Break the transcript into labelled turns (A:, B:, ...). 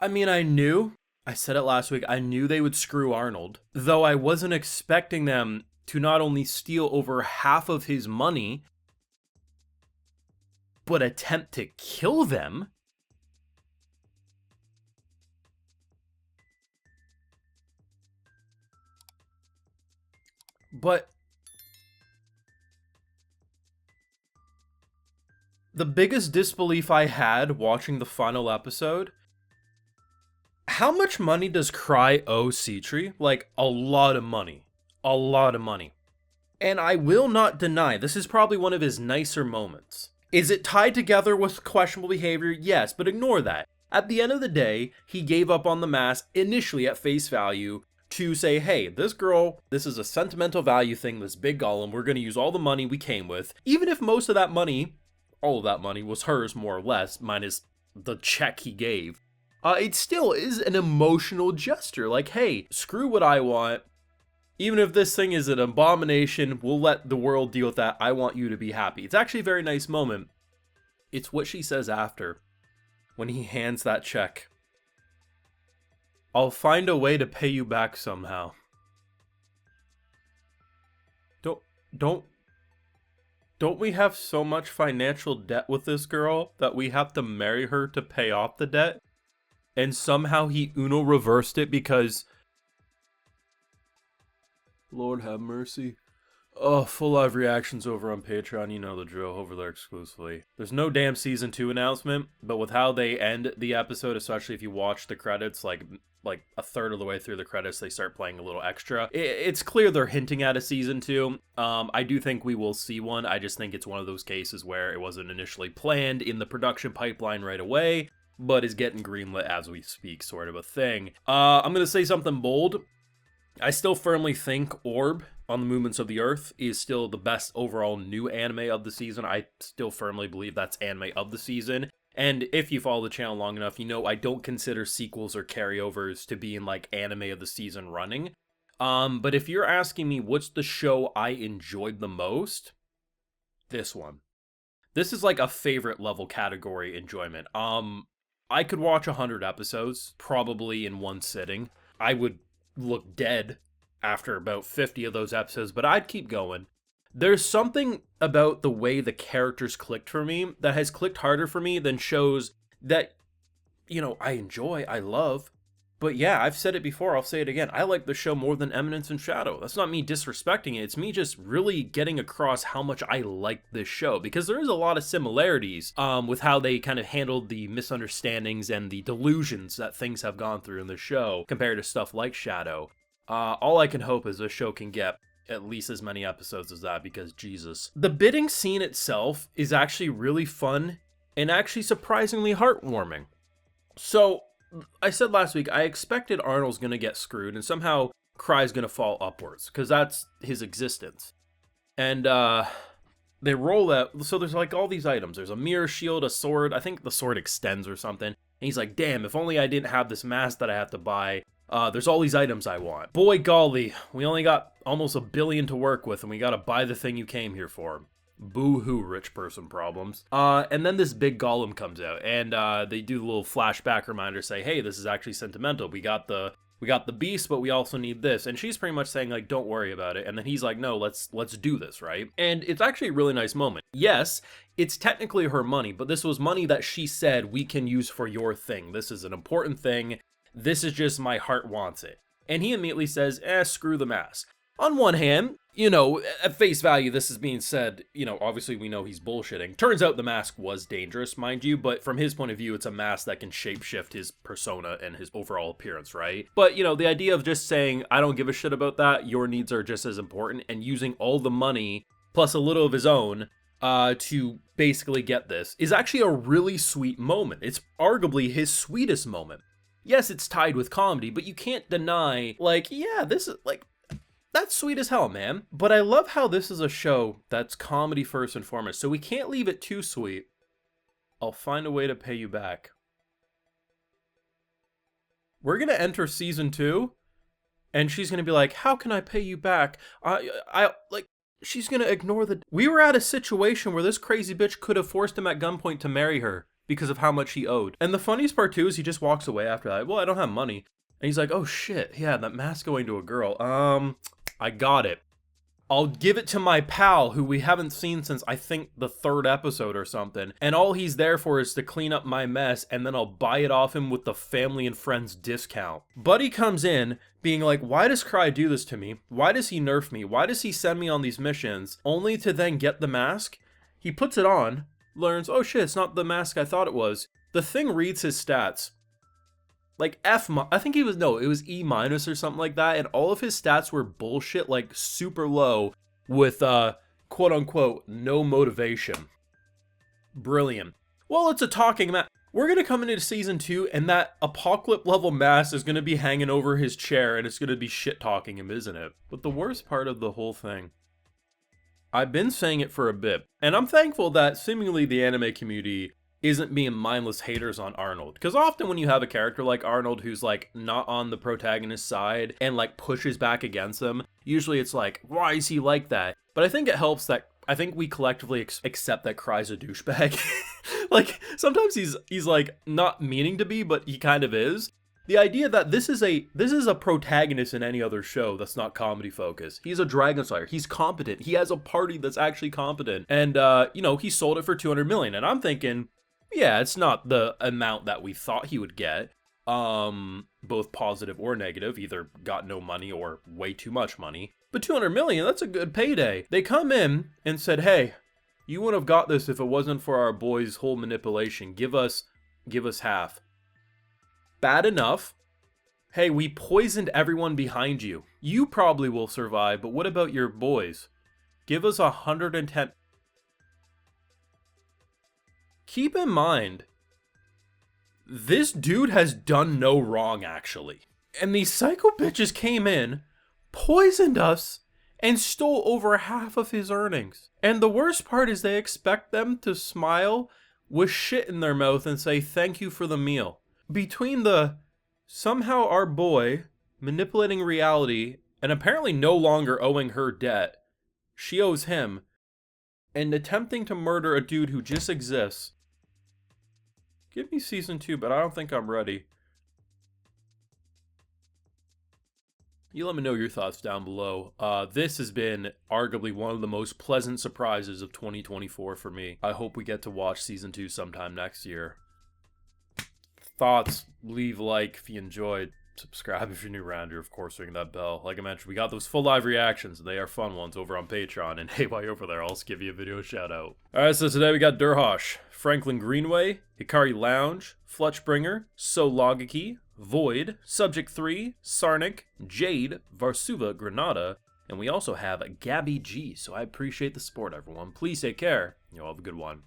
A: I mean, I said it last week, I knew they would screw Arnold, though I wasn't expecting them to not only steal over half of his money, but attempt to kill them. But the biggest disbelief I had watching the final episode, how much money does Cry owe Citri? Like, a lot of money. A lot of money. And I will not deny, this is probably one of his nicer moments. Is it tied together with questionable behavior? Yes, but ignore that. At the end of the day, he gave up on the mask initially at face value to say, hey, this girl, this is a sentimental value thing, this big golem, we're going to use all the money we came with. Even if most of that money, all of that money, was hers more or less, minus the check he gave. It still is an emotional gesture. Like, hey, screw what I want. Even if this thing is an abomination, we'll let the world deal with that. I want you to be happy. It's actually a very nice moment. It's what she says after, when he hands that check. I'll find a way to pay you back somehow. Don't we have so much financial debt with this girl that we have to marry her to pay off the debt? And somehow he Uno reversed it because... Lord have mercy. Oh, full live reactions over on Patreon, you know the drill, over there exclusively. There's no damn season 2 announcement, but with how they end the episode, especially if you watch the credits, like a third of the way through the credits, they start playing a little extra. It's clear they're hinting at a season 2. I do think we will see one. I just think it's one of those cases where it wasn't initially planned in the production pipeline right away, but is getting greenlit as we speak, sort of a thing. I'm gonna say something bold. I still firmly think Orb on the Movements of the Earth is still the best overall new anime of the season. I still firmly believe that's anime of the season. And if you follow the channel long enough, you know I don't consider sequels or carryovers to be in like anime of the season running. But if you're asking me what's the show I enjoyed the most, this one. This is like a favorite level category enjoyment. I could watch 100 episodes, probably in one sitting. I would look dead after about 50 of those episodes, but I'd keep going. There's something about the way the characters clicked for me that has clicked harder for me than shows that, you know, I enjoy, I love. But yeah, I've said it before, I'll say it again. I like the show more than Eminence and Shadow. That's not me disrespecting it. It's me just really getting across how much I like this show, because there is a lot of similarities with how they kind of handled the misunderstandings and the delusions that things have gone through in the show compared to stuff like Shadow. All I can hope is this show can get at least as many episodes as that, because Jesus. The bidding scene itself is actually really fun and actually surprisingly heartwarming. So, I said last week, I expected Arnold's gonna get screwed and somehow Cry's gonna fall upwards, because that's his existence. And, they roll out, so there's like all these items. There's a mirror shield, a sword, I think the sword extends or something. And he's like, damn, if only I didn't have this mask that I have to buy. There's all these items I want. Boy golly, we only got almost $1 billion to work with, and we gotta buy the thing you came here for. Boo-hoo, rich person problems. And then this big golem comes out, and they do a little flashback reminder, say, hey, this is actually sentimental. We got the beast, but we also need this. And she's pretty much saying, like, don't worry about it. And then he's like, no, let's do this, right? And it's actually a really nice moment. Yes, it's technically her money, but this was money that she said we can use for your thing. This is an important thing. This is just my heart wants it. And he immediately says, screw the mask. On one hand, you know, at face value, this is being said, you know, obviously we know he's bullshitting. Turns out the mask was dangerous, mind you, but from his point of view, it's a mask that can shapeshift his persona and his overall appearance, right? But, you know, the idea of just saying, I don't give a shit about that, your needs are just as important, and using all the money, plus a little of his own, to basically get this, is actually a really sweet moment. It's arguably his sweetest moment. Yes, it's tied with comedy, but you can't deny, like, yeah, this is, like, that's sweet as hell, man. But I love how this is a show that's comedy first and foremost, so we can't leave it too sweet. I'll find a way to pay you back. We're gonna enter season 2, and she's gonna be like, how can I pay you back? Like, she's gonna ignore the... We were at a situation where this crazy bitch could have forced him at gunpoint to marry her. because of how much he owed. And the funniest part too is he just walks away after that. Well, I don't have money. And he's like, oh shit, yeah, that mask going to a girl. I got it. I'll give it to my pal who we haven't seen since I think the 3rd episode or something. And all he's there for is to clean up my mess, and then I'll buy it off him with the family and friends discount. Buddy comes in being like, why does Cry do this to me? Why does he nerf me? Why does he send me on these missions? Only to then get the mask. He puts it on, learns, oh shit, it's not the mask I thought it was. The thing reads his stats. Like I think it was E- or something like that, and all of his stats were bullshit, like super low, with quote unquote no motivation. Brilliant. Well, it's a talking mask. We're gonna come into season 2, and that apocalypse level mask is gonna be hanging over his chair, and it's gonna be shit talking him, isn't it? But the worst part of the whole thing, I've been saying it for a bit, and I'm thankful that seemingly the anime community isn't being mindless haters on Arnold. Because often when you have a character like Arnold who's like not on the protagonist's side and like pushes back against them, usually it's like, why is he like that? But I think it helps that I think we collectively accept that Cry's a douchebag. Like sometimes he's like not meaning to be, but he kind of is. The idea that this is a protagonist in any other show that's not comedy focused. He's a Dragon Slayer. He's competent. He has a party that's actually competent. And you know, he sold it for 200 million. And I'm thinking, yeah, it's not the amount that we thought he would get, both positive or negative, either got no money or way too much money. But 200 million, that's a good payday. They come in and said, hey, you wouldn't have got this if it wasn't for our boy's whole manipulation. Give us half. Bad enough. Hey, we poisoned everyone behind you. You probably will survive, but what about your boys? Give us 110. Keep in mind, this dude has done no wrong, actually. And these psycho bitches came in, poisoned us, and stole over half of his earnings. And the worst part is they expect them to smile with shit in their mouth and say thank you for the meal. Between the somehow our boy manipulating reality and apparently no longer owing her debt, she owes him, and attempting to murder a dude who just exists. Give me season 2, but I don't think I'm ready. You let me know your thoughts down below. This has been arguably one of the most pleasant surprises of 2024 for me. I hope we get to watch season 2 sometime next year. Thoughts, leave a like if you enjoyed. Subscribe if you're new around here, of course, ring that bell. Like I mentioned, we got those full live reactions. They are fun ones over on Patreon. And hey, while you're over there, I'll also give you a video shout out. Alright, so today we got Durhosh, Franklin Greenway, Hikari Lounge, Fletchbringer, Sologaki, Void, Subject 3, Sarnik, Jade, Varsuva, Granada, and we also have Gabby G. So I appreciate the support, everyone. Please take care. You'll have a good one.